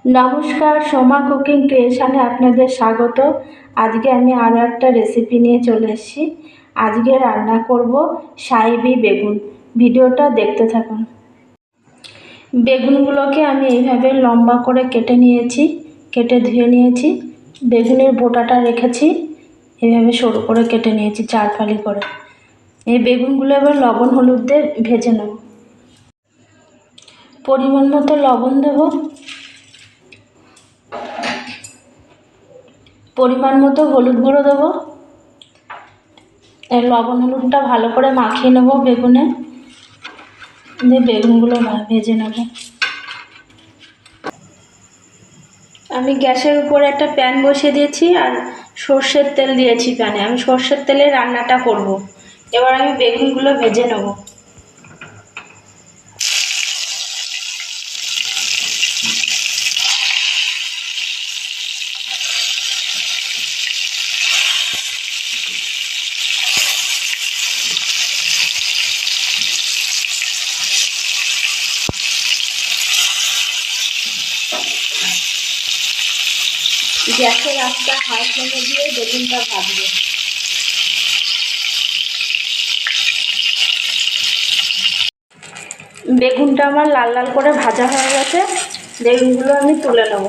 নমস্কার, সোমা কুকিং ক্রিয়েশনে আপনাদের স্বাগত। আজকে আমি আরও একটা রেসিপি নিয়ে চলে এসেছি। আজকে রান্না করব সাইবি বেগুন। ভিডিওটা দেখতে থাকুন। বেগুনগুলোকে আমি এইভাবে লম্বা করে কেটে ধুয়ে নিয়েছি। বেগুনের বোটাটা রেখেছি, এইভাবে সরু করে কেটে নিয়েছি 4 ফালি করে। এই বেগুনগুলো এবার লবণ হলুদ দিয়ে ভেজে নেব। পরিমাণ মতো লবণ দেব, পরিমাণ মতো হলুদ গুঁড়ো দেবো। এই লবণ হলুদটা ভালো করে মাখিয়ে নেব বেগুনে, দিয়ে বেগুনগুলো ভেজে নেব। আমি গ্যাসের উপরে একটা প্যান বসিয়ে দিয়েছি আর সর্ষের তেল দিয়েছি প্যানে। আমি সর্ষের তেলে রান্নাটা করব। এবার আমি বেগুনগুলো ভেজে নেব। গ্যাসের আঁচটা হাই ফ্লেমে দিয়ে বেগুনটা ভাজবো। বেগুনটা আমার লাল লাল করে ভাজা হয়ে গেছে। বেগুনগুলো আমি তুলে নেব।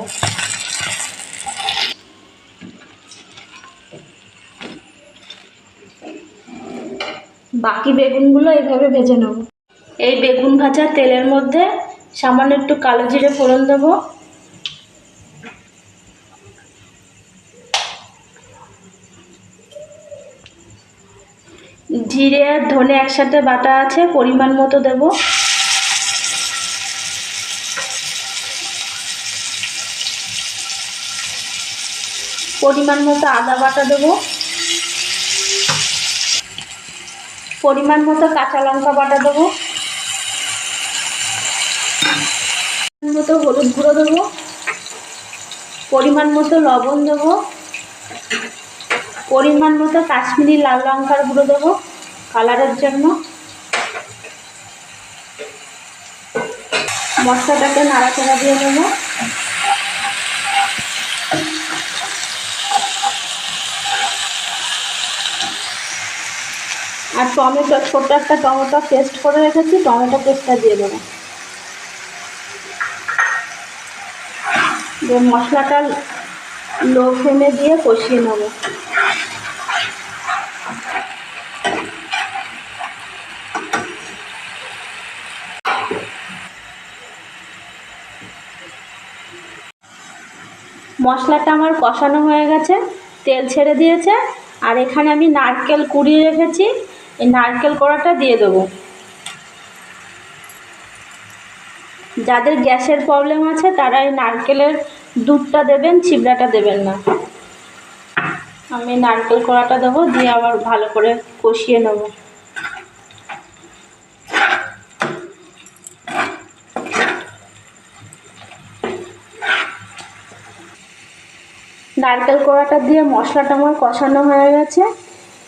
বাকি বেগুনগুলো এইভাবে ভেজে নেব। এই বেগুন ভাজা তেলের মধ্যে সামান্য একটু কালো জিরে ফোড়ন দেবো। জিরে আর ধনে একসাথে বাটা আছে, পরিমাণ মতো দেব। পরিমাণ মতো আদা বাটা দেব। পরিমাণ মতো কাঁচা লঙ্কা বাটা দেবো। মতো হলুদ গুঁড়ো দেবো। পরিমাণ মতো লবণ দেবো। পরিমাণ মতো কাশ্মীরি লাল লঙ্কার গুঁড়ো দেবো কালারের জন্য। মশলাটাকে নাড়াচাড়া দিয়ে নেব। আর টমেটো, ছোট্ট একটা টমেটো পেস্ট করে রেখেছি, টমেটো পেস্টটা দিয়ে দেবো। দিয়ে মশলাটা লো ফ্লেমে দিয়ে কষিয়ে নেব। মশলাটা আমার কষানো হয়ে গেছে, তেল ছেড়ে দিয়েছে। আর এখানে আমি নারকেল কুড়িয়ে রেখেছি, এই নারকেল কোড়াটা দিয়ে দেবো। যাদের গ্যাসের প্রবলেম আছে তারা এই নারকেলের দুধটা দেবেন, ছিবড়াটা দেবেন না। আমি নারকেল কোড়াটা দেবো, দিয়ে আবার ভালো করে কষিয়ে নেব। নারকেল কোড়াটা দিয়ে মশলাটা আমার কষানো হয়ে গেছে।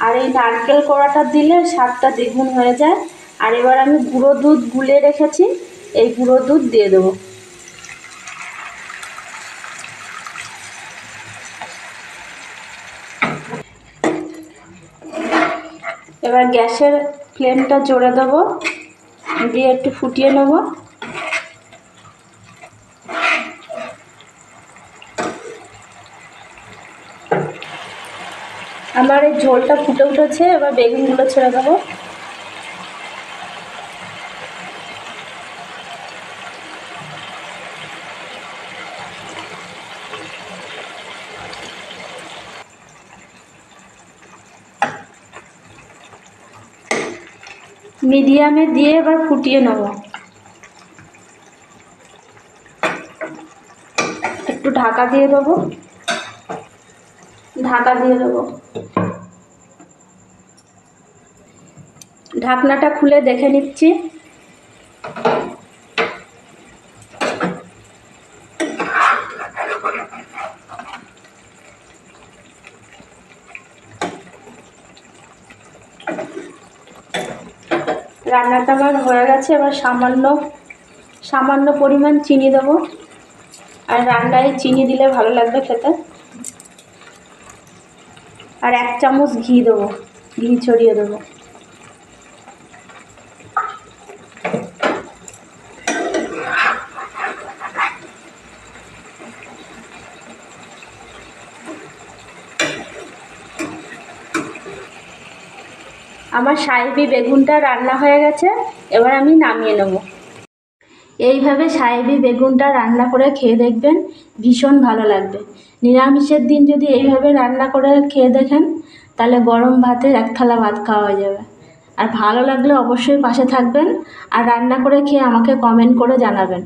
আর এই নারকেল কোড়াটা দিলে স্বাদটা দ্বিগুণ হয়ে যায়। আর এবার আমি গুঁড়ো দুধ গুলে রেখেছি, এই গুঁড়ো দুধ দিয়ে দেবো। এবার গ্যাসের ফ্লেমটা জোরে দেবো, দিয়ে একটু ফুটিয়ে নেব। আমার এই ঝোলটা ফুটে উঠেছে, এবার বেগুনগুলো ছেড়ে দেবো। মিডিয়ামে দিয়ে এবার ফুটিয়ে নেব। একটু ঢাকা দিয়ে দেবো। ঢাকা দিয়ে দেবো। ঢাকনাটা খুলে দেখে নিচ্ছি। রান্নাটা আমার হয়ে গেছে। এবার সামান্য পরিমাণ চিনি দেবো। আর রান্নায় চিনি দিলে ভালো লাগবে খেতে। আর 1 চামচ ঘি দেবো, ঘি ছড়িয়ে দেবো। আমার সাহেবি বেগুনটা রান্না হয়ে গেছে, এবার আমি নামিয়ে নেব। এইভাবে সাহেবি বেগুনটা রান্না করে খেয়ে দেখবেন, ভীষণ ভালো লাগবে। নিরামিষের দিন যদি এইভাবে রান্না করে খেয়ে দেখেন, তাহলে গরম ভাতে 1 থালা ভাত খাওয়া যাবে। আর ভালো লাগলে অবশ্যই পাশে থাকবেন, আর রান্না করে খেয়ে আমাকে কমেন্ট করে জানাবেন।